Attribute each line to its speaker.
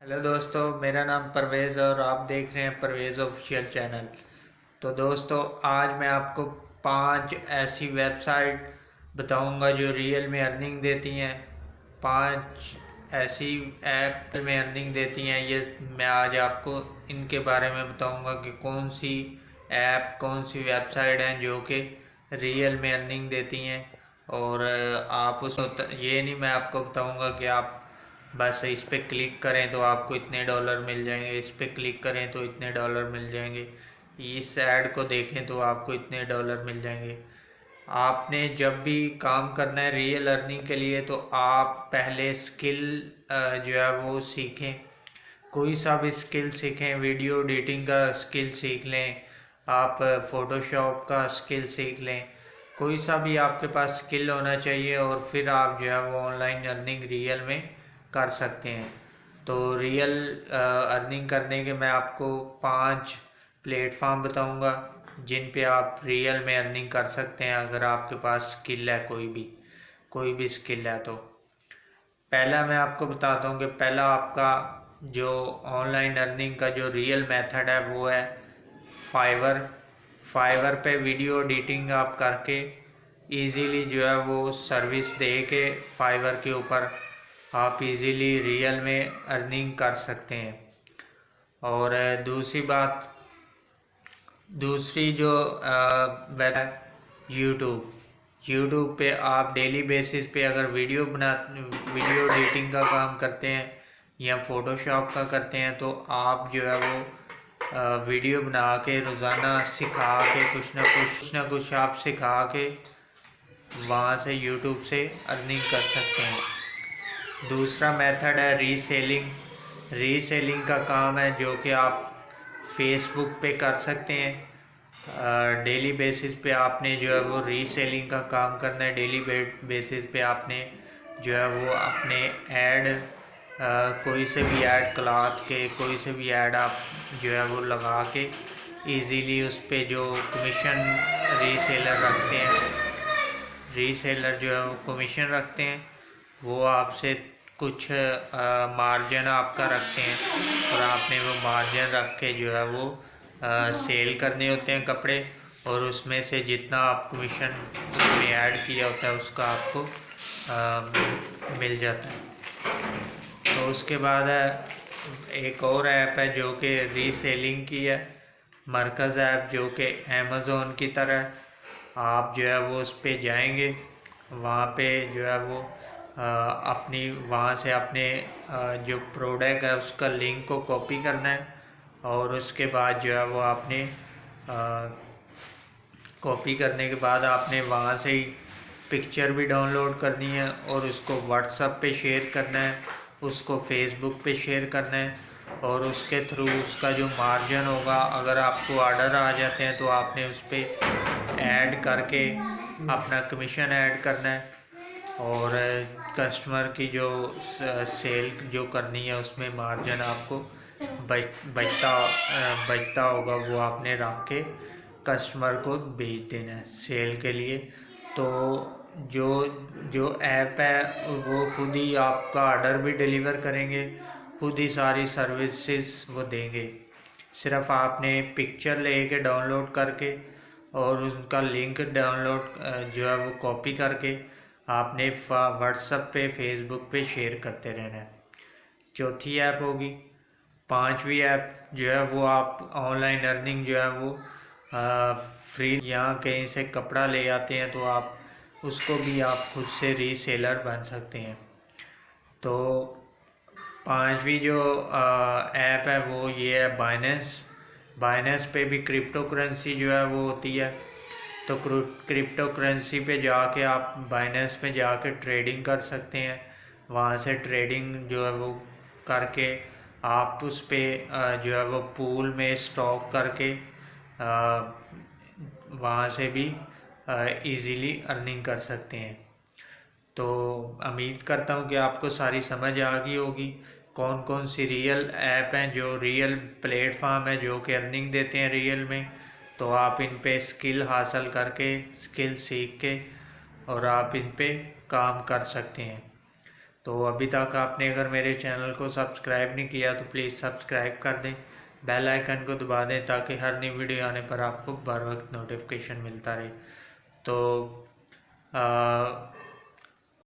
Speaker 1: Hello दोस्तों, मेरा नाम परवेज़ और आप देख रहे हैं परवेज़ ऑफिशियल चैनल। तो दोस्तों, आज मैं आपको 5 ऐसी वेबसाइट बताऊंगा जो रियल में अर्निंग देती हैं। 5 ऐसी ऐप में अर्निंग देती हैं। ये मैं आज आपको इनके बारे में बताऊंगा कि कौन सी ऐप, कौन सी वेबसाइट हैं जो कि रियल में अर्निंग देती हैं। और आप उस ये नहीं मैं आपको बताऊंगा कि आप बस इस पे क्लिक करें तो आपको इतने डॉलर मिल जाएंगे, इस पे क्लिक करें तो इतने डॉलर मिल जाएंगे, इस ऐड को देखें तो आपको इतने डॉलर मिल जाएंगे। आपने जब भी काम करना है रियल अर्निंग के लिए तो आप पहले स्किल जो है वो सीखें। कोई सा भी स्किल सीखें, वीडियो एडिटिंग का स्किल सीख लें, आप फोटोशॉप का स्किल सीख लें। कोई सा भी आपके पास स्किल होना चाहिए और फिर आप जो है वो ऑनलाइन अर्निंग रियल में कर सकते हैं। तो रियल अर्निंग करने के मैं आपको 5 प्लेटफॉर्म बताऊंगा जिन पे आप रियल में अर्निंग कर सकते हैं अगर आपके पास स्किल है, कोई भी स्किल है। तो पहला मैं आपको बताता हूँ कि पहला आपका जो ऑनलाइन अर्निंग का जो रियल मेथड है वो है फाइवर। फाइवर पे वीडियो एडिटिंग आप करके इजीली जो है वो सर्विस दे के फाइवर के ऊपर आप इजीली रियल में अर्निंग कर सकते हैं। और दूसरी जो वेब है यूट्यूब। यूट्यूब पे आप डेली बेसिस पे अगर वीडियो एडिटिंग का काम करते हैं या फोटोशॉप का करते हैं तो आप जो है वो वीडियो बना के रोज़ाना सिखा के कुछ ना कुछ आप सिखा के वहाँ से यूट्यूब से अर्निंग कर सकते हैं। दूसरा मेथड है रीसेलिंग। रीसेलिंग का काम है जो कि आप फेसबुक पे कर सकते हैं। डेली बेसिस पे आपने जो है वो रीसेलिंग का काम करना है। डेली बेसिस पे आपने जो है वो अपने ऐड कोई से भी ऐड क्लॉथ के कोई से भी ऐड आप जो है वो लगा के इजीली उस पे जो कमीशन रीसेलर रखते हैं, रीसेलर जो है वो कमीशन रखते हैं, वो आपसे कुछ मार्जिन आपका रखते हैं और आपने वो मार्जिन रख के जो है वो सेल करने होते हैं कपड़े, और उसमें से जितना आप कमीशन उसमें ऐड किया होता है उसका आपको मिल जाता है। तो उसके बाद एक और ऐप है जो कि रीसेलिंग की है, मरकज़ ऐप, जो कि अमेज़ोन की तरह। आप जो है वो उस पर जाएंगे, वहाँ पे जो है वो अपनी वहाँ से अपने जो प्रोडक्ट है उसका लिंक को कॉपी करना है और उसके बाद जो है वो आपने कॉपी करने के बाद आपने वहाँ से ही पिक्चर भी डाउनलोड करनी है और उसको व्हाट्सएप पे शेयर करना है, उसको फेसबुक पे शेयर करना है, और उसके थ्रू उसका जो मार्जिन होगा, अगर आपको ऑर्डर आ जाते हैं तो आपने उस पर ऐड करके अपना कमीशन ऐड करना है, और कस्टमर की जो सेल जो करनी है उसमें मार्जिन आपको बचता होगा वो आपने रख के कस्टमर को भेज देना है सेल के लिए। तो जो जो ऐप है वो खुद ही आपका ऑर्डर भी डिलीवर करेंगे, खुद ही सारी सर्विसेज वो देंगे। सिर्फ आपने पिक्चर लेके डाउनलोड करके और उनका लिंक डाउनलोड जो है वो कॉपी करके आपने व्हाट्सएप पे फेसबुक पे शेयर करते रहना है। चौथी ऐप होगी, पांचवी ऐप जो है वो आप ऑनलाइन अर्निंग जो है वो फ्री, यहाँ कहीं से कपड़ा ले आते हैं तो आप उसको भी आप खुद से रीसेलर बन सकते हैं। तो पांचवी जो ऐप है वो ये है बाइनेंस। बाइनेंस पे भी क्रिप्टो करेंसी जो है वो होती है। तो क्रिप्टो करेंसी पे जाके आप बाइनेंस पे जाके ट्रेडिंग कर सकते हैं। वहाँ से ट्रेडिंग जो है वो करके आप उस पे जो है वो पूल में स्टॉक करके वहाँ से भी इजीली अर्निंग कर सकते हैं। तो उम्मीद करता हूँ कि आपको सारी समझ आ गई होगी कौन कौन सी रियल ऐप हैं, जो रियल प्लेटफॉर्म है जो कि अर्निंग देते हैं रियल में। तो आप इन पे स्किल हासिल करके, स्किल सीख के और आप इन पे काम कर सकते हैं। तो अभी तक आपने अगर मेरे चैनल को सब्सक्राइब नहीं किया तो प्लीज़ सब्सक्राइब कर दें, बेल आइकन को दबा दें ताकि हर नई वीडियो आने पर आपको बर वक्त नोटिफिकेशन मिलता रहे। तो